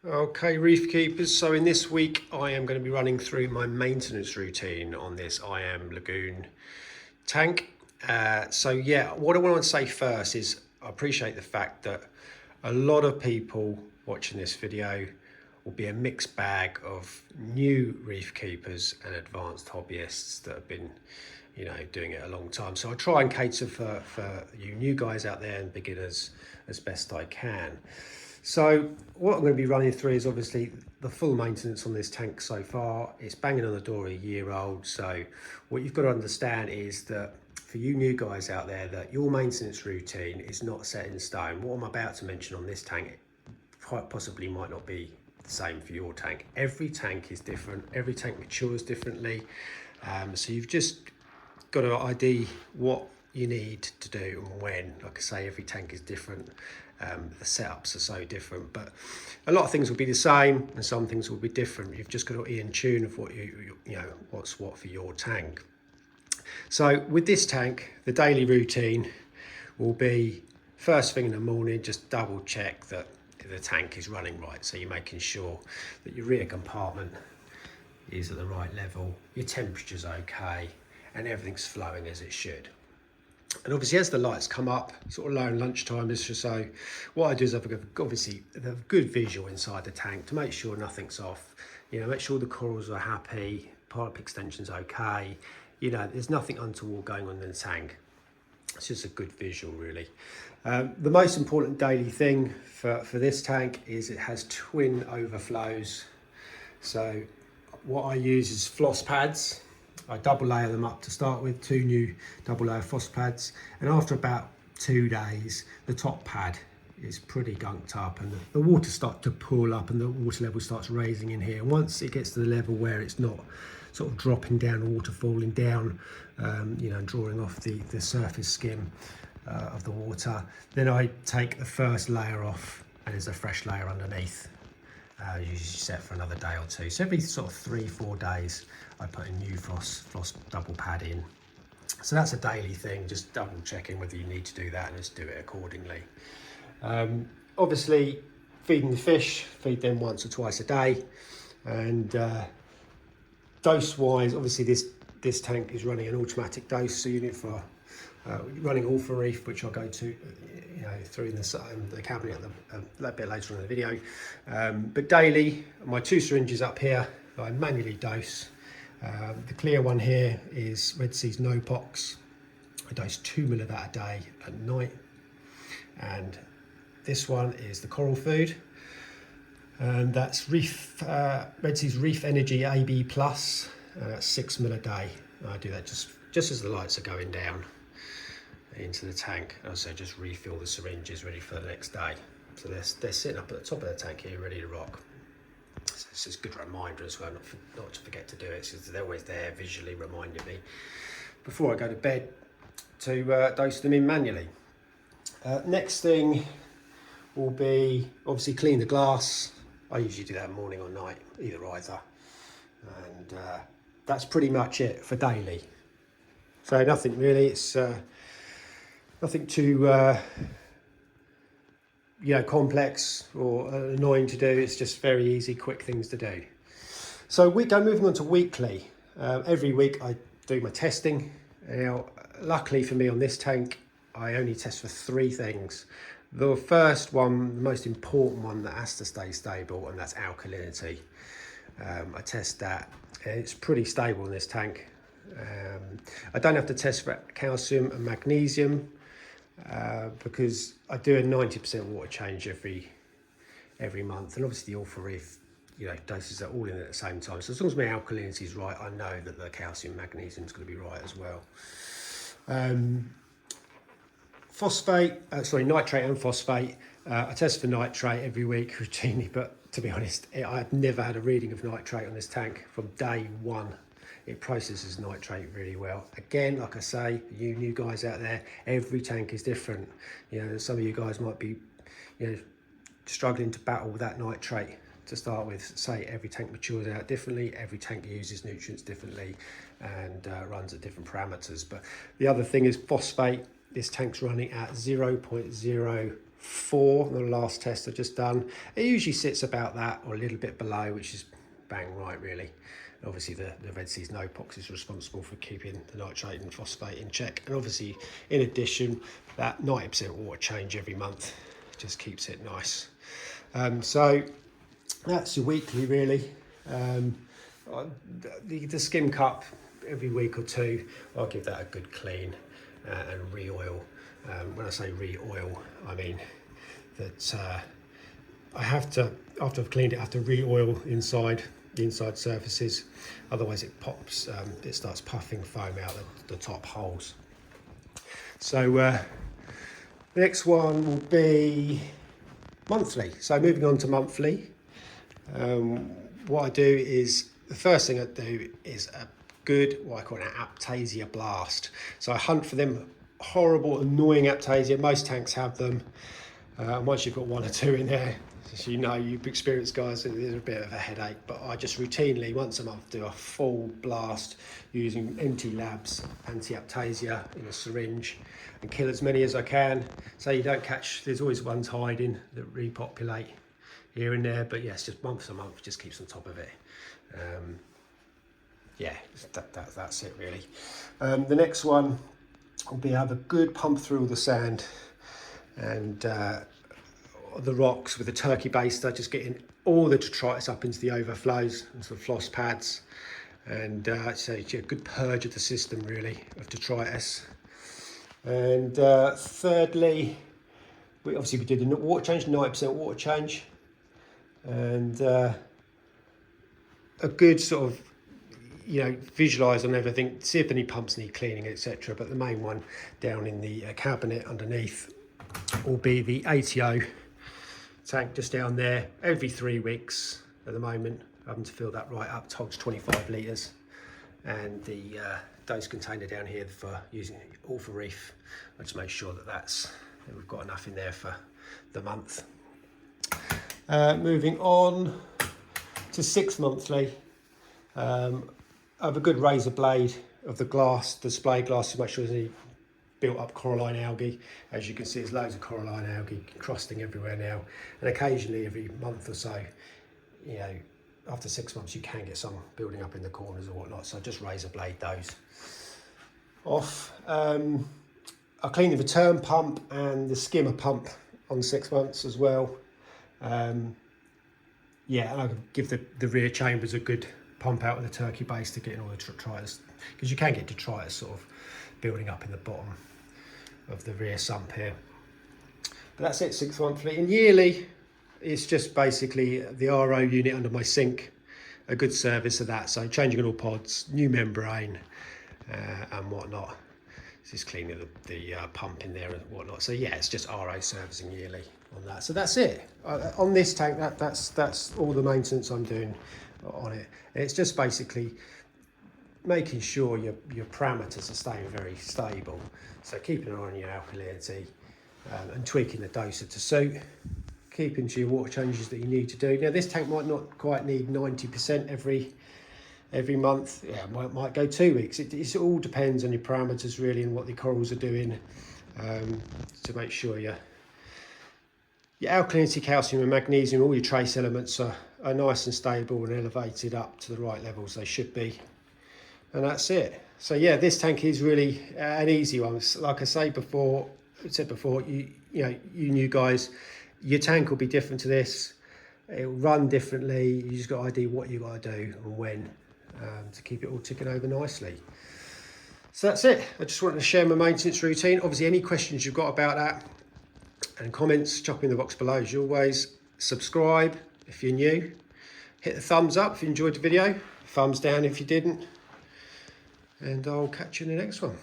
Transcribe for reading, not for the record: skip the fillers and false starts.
Okay, reef keepers. So in this week, I am going to be running through my maintenance routine on this lagoon tank. What I want to say first is I appreciate the fact that a lot of people watching this video will be a mixed bag of new reef keepers and advanced hobbyists that have been, doing it a long time. So I try and cater for you new guys out there and beginners as best I can. So what I'm going to be running through is obviously the full maintenance on this tank so far. It's banging on the door, a year old. So what you've got to understand is that for you new guys out there, that your maintenance routine is not set in stone. What I'm about to mention on this tank quite possibly might not be the same for your tank. Every tank is different. Every tank matures differently. So you've just got to ID what you need to do and when. Like I say, every tank is different. The setups are so different, but a lot of things will be the same and some things will be different. You've just got to be in tune of what you know what's what for your tank. So with this tank, the daily routine will be first thing in the morning, just double check that the tank is running right. So you're making sure that your rear compartment is at the right level, your temperature's okay, and everything's flowing as it should. And obviously as the lights come up, sort of around lunchtime or so, what I do is I've obviously a good visual inside the tank to make sure nothing's off. Make sure the corals are happy, pipe extension's okay. There's nothing untoward going on in the tank. It's just a good visual, really. The most important daily thing for this tank is it has twin overflows. So what I use is floss pads. I double layer them up to start with, 2 new double layer floss pads, and after about 2 days the top pad is pretty gunked up and the water starts to pool up and the water level starts raising in here. Once it gets to the level where it's not sort of dropping down, the water falling down, drawing off the surface skim of the water, then I take the first layer off and there's a fresh layer underneath. Usually set for another day or two. So every sort of 3-4 days, I put a new floss double pad in. So that's a daily thing, just double checking whether you need to do that and just do it accordingly. Obviously, feeding the fish, feed them once or twice a day. And dose-wise, obviously this tank is running an automatic dose unit for running all for reef, which I'll go to through in the cabinet a little bit later on in the video. But daily, my 2 syringes up here, I manually dose. The clear one here is Red Sea's No Pox. I dose 2 ml of that a day at night. And this one is the coral food. And that's Red Sea's Reef Energy AB Plus, 6 ml a day. I do that just as the lights are going down into the tank. Also just refill the syringes ready for the next day. So they're sitting up at the top of the tank here ready to rock. So it's just a good reminder as well not to forget to do it, because they're always there visually reminding me before I go to bed to dose them in manually. Next thing will be obviously clean the glass. I usually do that morning or night, either. And that's pretty much it for daily. So nothing really, it's nothing too complex or annoying to do. It's just very easy, quick things to do. So moving on to weekly. Every week I do my testing. Now, luckily for me on this tank, I only test for 3 things. The first one, the most important one that has to stay stable, and that's alkalinity. I test that. It's pretty stable in this tank. I don't have to test for calcium and magnesium because I do a 90% water change every month, and obviously the all for reef doses are all in at the same time. So as long as my alkalinity is right, I know that the calcium magnesium is going to be right as well. Nitrate and phosphate. I test for nitrate every week routinely, but to be honest, I've never had a reading of nitrate on this tank from day one. It processes nitrate really well. Again, like I say, you new guys out there, every tank is different. Some of you guys might be, struggling to battle with that nitrate to start with. Say every tank matures out differently, every tank uses nutrients differently, and runs at different parameters. But the other thing is phosphate. This tank's running at 0.05 4, the last test I've just done. It usually sits about that or a little bit below, which is bang right really. Obviously the Red Sea's no-pox is responsible for keeping the nitrate and phosphate in check, and obviously in addition that 90% water change every month just keeps it nice. So that's your weekly really. The skim cup every week or two, I'll give that a good clean and re-oil. When I say re-oil, I mean that I have to, after I've cleaned it, I have to re-oil inside the inside surfaces, otherwise it pops, it starts puffing foam out the top holes. So the next one will be monthly. So moving on to monthly, what I do is, the first thing I do is a good, what I call an Aptasia blast. So I hunt for them horrible, annoying Aptasia. Most tanks have them. Once you've got 1 or 2 in there, as you know, you've experienced guys, it's a bit of a headache, but I just routinely, once a month, do a full blast using empty labs, anti-Aptasia in a syringe, and kill as many as I can. So you don't catch, there's always ones hiding that repopulate here and there, but yes, just month to month, just keeps on top of it. Yeah, that's it really. The next one will be have a good pump through all the sand and the rocks with a turkey baster, just getting all the detritus up into the overflows, into the floss pads, and so a good purge of the system really of detritus. And thirdly, we did the water change, 90% water change, and a good sort of, you know, visualise on everything, see if any pumps need cleaning, etc. But the main one down in the cabinet underneath will be the ATO tank just down there. Every 3 weeks at the moment, having to fill that right up, holds 25 litres, and the dose container down here for using all for reef. I just make sure that we've got enough in there for the month. Moving on to 6 monthly, I have a good razor blade of the glass, display glass, to make sure there's any built up coralline algae. As you can see, there's loads of coralline algae crusting everywhere now, and occasionally every month or so, you know, after 6 months you can get some building up in the corners or whatnot, so just razor blade those off. I clean the return pump and the skimmer pump on 6 months as well. Yeah, and I give the rear chambers a good pump out with the turkey base to get in all the detritus, because you can get detritus sort of building up in the bottom of the rear sump here. But that's it, 6 monthly. And yearly, it's just basically the RO unit under my sink, a good service of that. So changing all pods, new membrane and whatnot. Just cleaning the pump in there and whatnot. So yeah, it's just RO servicing yearly on that. So that's it. On this tank, that's all the maintenance I'm doing on it. And it's just basically making sure your parameters are staying very stable. So keeping an eye on your alkalinity and tweaking the doser to suit, keeping to your water changes that you need to do. Now this tank might not quite need 90% every month. Yeah, might go 2 weeks. It all depends on your parameters really and what the corals are doing, to make sure your alkalinity, calcium and magnesium, all your trace elements are nice and stable and elevated up to the right levels they should be. And that's it. So yeah, this tank is really an easy one. Like I said before, you new guys, your tank will be different to this. It will run differently. You just got to ID what you got to do and when, to keep it all ticking over nicely. So that's it. I just wanted to share my maintenance routine. Obviously, any questions you've got about that and comments, chuck in the box below as always. Subscribe if you're new. Hit the thumbs up if you enjoyed the video. Thumbs down if you didn't. And I'll catch you in the next one.